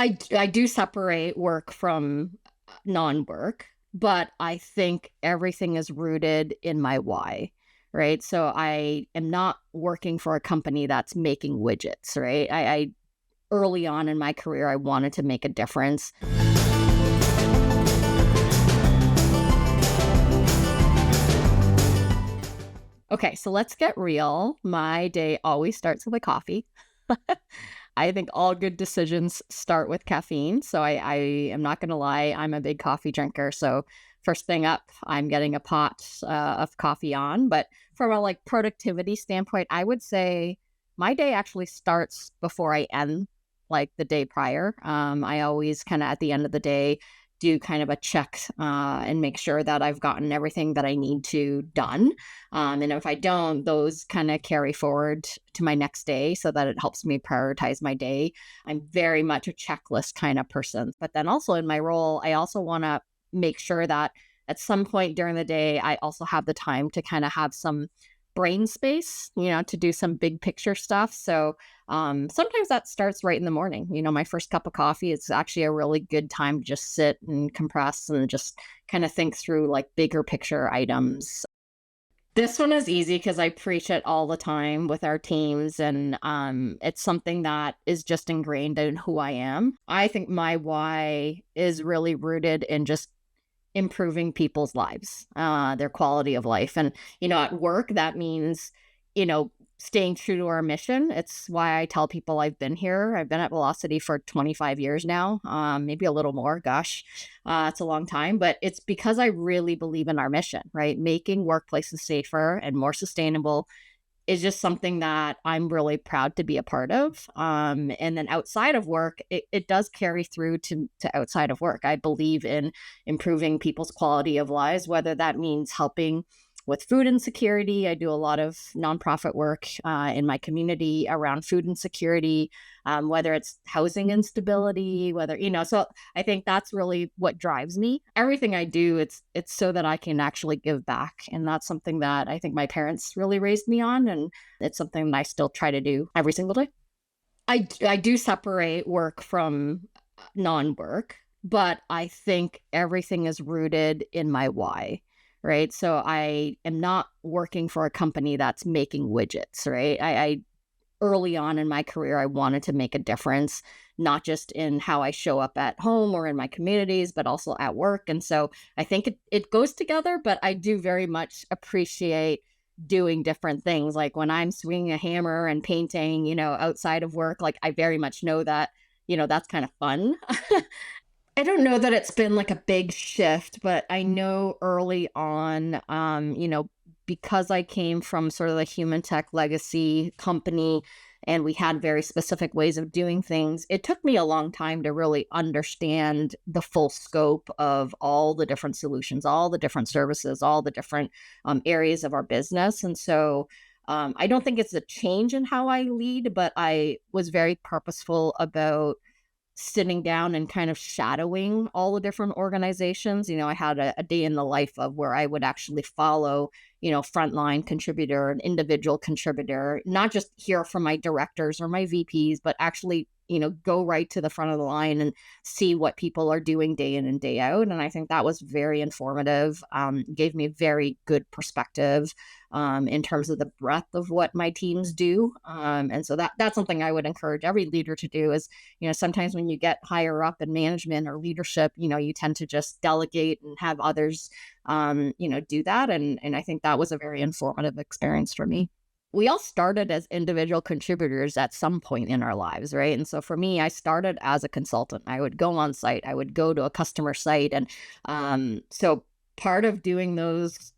I do separate work from non-work, but I think everything is rooted in my why, right? So I am not working for a company that's making widgets, right? I early on in my career, I wanted to make a difference. Okay, so let's get real. My day always starts with a coffee. I think all good decisions start with caffeine. So I am not going to lie, I'm a big coffee drinker. So first thing up, I'm getting a pot of coffee on. But from a like productivity standpoint, I would say my day actually starts before I end like the day prior. I always kind of at the end of the day do kind of a check and make sure that I've gotten everything that I need to done. And if I don't, those kind of carry forward to my next day so that it helps me prioritize my day. I'm very much a checklist kind of person. But then also in my role, I also want to make sure that at some point during the day, I also have the time to kind of have some brain space, to do some big picture stuff. So sometimes that starts right in the morning. My first cup of coffee is actually a really good time to just sit and compress and just kind of think through like bigger picture items. This one is easy because I preach it all the time with our teams, and it's something that is just ingrained in who I am. I think my why is really rooted in just improving people's lives, their quality of life. And, at work, that means, you know, staying true to our mission. It's why I tell people I've been here. I've been at Velocity for 25 years now, maybe a little more. Gosh, it's a long time, but it's because I really believe in our mission, right? Making workplaces safer and more sustainable is just something that I'm really proud to be a part of. And then outside of work, it does carry through to outside of work. I believe in improving people's quality of lives, whether that means helping with food insecurity. I do a lot of nonprofit work in my community around food insecurity, whether it's housing instability, so I think that's really what drives me. Everything I do, it's so that I can actually give back. And that's something that I think my parents really raised me on. And it's something that I still try to do every single day. I do separate work from non-work, but I think everything is rooted in my why, right? So I am not working for a company that's making widgets, right? I early on in my career, I wanted to make a difference, not just in how I show up at home or in my communities, but also at work. And so I think it goes together, but I do very much appreciate doing different things. Like when I'm swinging a hammer and painting, outside of work, like I very much know that, that's kind of fun. I don't know that it's been like a big shift, but I know early on, because I came from sort of the Humantech legacy company and we had very specific ways of doing things, it took me a long time to really understand the full scope of all the different solutions, all the different services, all the different areas of our business. And so I don't think it's a change in how I lead, but I was very purposeful about sitting down and kind of shadowing all the different organizations. I had a day in the life of where I would actually follow, frontline contributor, an individual contributor, not just hear from my directors or my VPs, but actually, go right to the front of the line and see what people are doing day in and day out. And I think that was very informative, gave me very good perspective in terms of the breadth of what my teams do. And so that's something I would encourage every leader to do is, sometimes when you get higher up in management or leadership, you tend to just delegate and have others, do that. And I think that was a very informative experience for me. We all started as individual contributors at some point in our lives, right? And so for me, I started as a consultant. I would go on site, I would go to a customer site. And so part of doing those,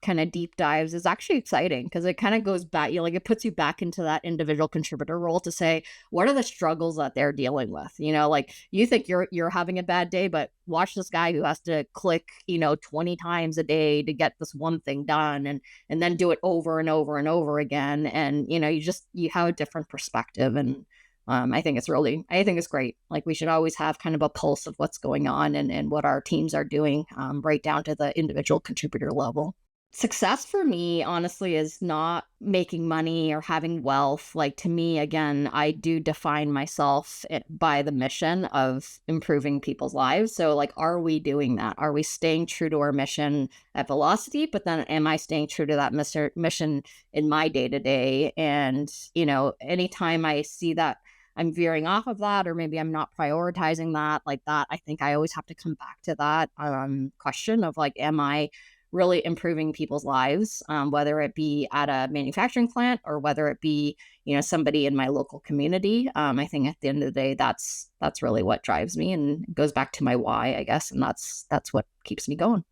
kind of deep dives is actually exciting because it kind of goes back, it puts you back into that individual contributor role to say, what are the struggles that they're dealing with? Like you think you're having a bad day, but watch this guy who has to click, 20 times a day to get this one thing done and then do it over and over and over again. And, you have a different perspective. And I think it's great. Like we should always have kind of a pulse of what's going on and what our teams are doing, right down to the individual contributor level. Success for me, honestly, is not making money or having wealth. Like, to me, again, I do define myself by the mission of improving people's lives. So, like, are we doing that? Are we staying true to our mission at Velocity? But then, am I staying true to that mission in my day to day? And, anytime I see that I'm veering off of that, or maybe I'm not prioritizing that like that, I think I always have to come back to that question of like, am I really improving people's lives, whether it be at a manufacturing plant or whether it be, somebody in my local community. I think at the end of the day, that's really what drives me and goes back to my why, I guess, and that's what keeps me going.